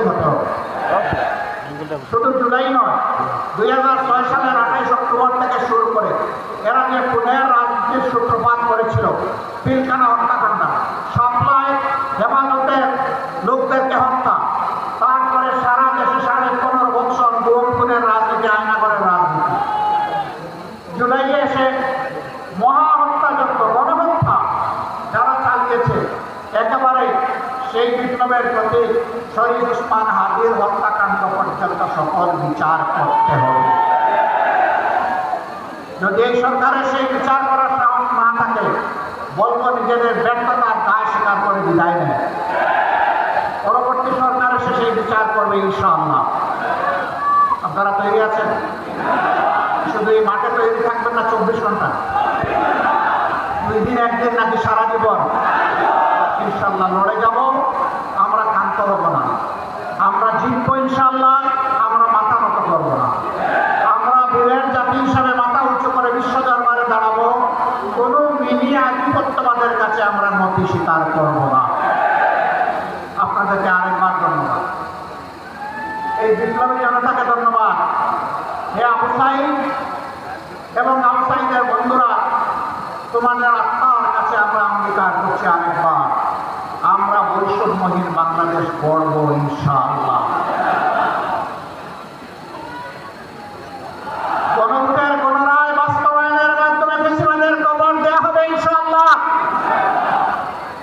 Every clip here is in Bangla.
শহীদ হতে হবে। শুধু জুলাই নয়, 2006 সালের 28 অক্টোবর থেকে শুরু করে এরা যে পুনের রাজনীতির সূত্রপাত করেছিল, পিলখানা হত্যাকাণ্ড, সাপ্লাই হেফাজতের লোকদেরকে হত্যা, তারপরে সারা দেশে 15.5 বছর গুমের রাজনীতি, আয়নাগরের রাজনীতি, জুলাইয়ে এসে মহা হত্যাযজ্ঞ, গণহত্যা যারা চালিয়েছে, একেবারে সেই বিপ্লবের প্রতি শহীদ ওসমান হাদির হত্যাকাণ্ড পর্যন্ত সকল বিচার করতে হবে। যদি এই সরকারের সেই বিচার করার সাহস না থাকে, বলবো নিজেদের ব্যর্থতার দায় স্বীকার করে বিদায় নেয়। পরবর্তী সরকার এসে সেই বিচার করবে ইনশাআল্লাহ। আপনারা তৈরি আছেন? শুধু এই মাঠে তৈরি থাকবেন না 24 ঘন্টা, 2 দিন 1 দিন নাকি সারা জীবন? ইনশাআল্লাহ লড়ে যাব, আমরা ক্ষান্ত হব না, আমরা জিতবো ইনশাআল্লাহ, আমরা মাথা নত করব না, আমরা বীরের জাতি হিসাবে মাথা উঁচু করে বিশ্ব দরবারে দাঁড়াবো, কোনো মিনি আধিপত্যবাদের কাছে আমরা নতি স্বীকার করব না। আপনাদেরকে আরেকবার ধন্যবাদ, এই বিপ্লবী জনতাকে ধন্যবাদ। হে আবু সাঈদ এবং আবু সাঈদের বন্ধুরা, তোমাদের আত্মার কাছে আমরা অঙ্গীকার করছি আরেকবার, আমরা বৈষম্যহীন বাংলাদেশ গড়ব ইনশাআল্লাহ। গণভোটের গণরায় বাস্তবায়নের মাধ্যমে ফ্যাসিবাদের কবর দেওয়া হবে ইনশাআল্লাহ।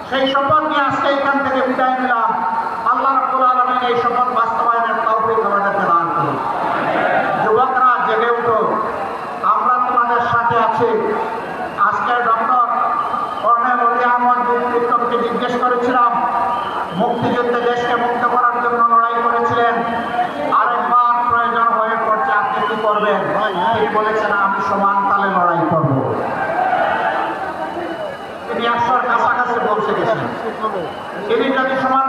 সেই শপথ নিয়ে আজকে এখান থেকে বিদায় নিলাম। আল্লাহ রাব্বুল আলামিন এই শপথ বাস্তবায়নের তৌফিক আমাদেরকে দান করুন। যুবকরা জেগে উঠো, আমরা তোমাদের সাথে আছি। আজকে ডক্টর কর্নেল অলি আহমদ বিপ্লবকে জিজ্ঞেস করেছিলাম, মুক্তিযুদ্ধে দেশকে মুক্ত করার জন্য লড়াই করেছিলেন, আরেকবার প্রয়োজন হয়ে পড়ছে, আপনি কি করবেন? তিনি বলেছেন, আমি সমান তালে লড়াই করব। তিনি 100-র কাছাকাছি পৌঁছে গেছেন। তিনি যদি সমান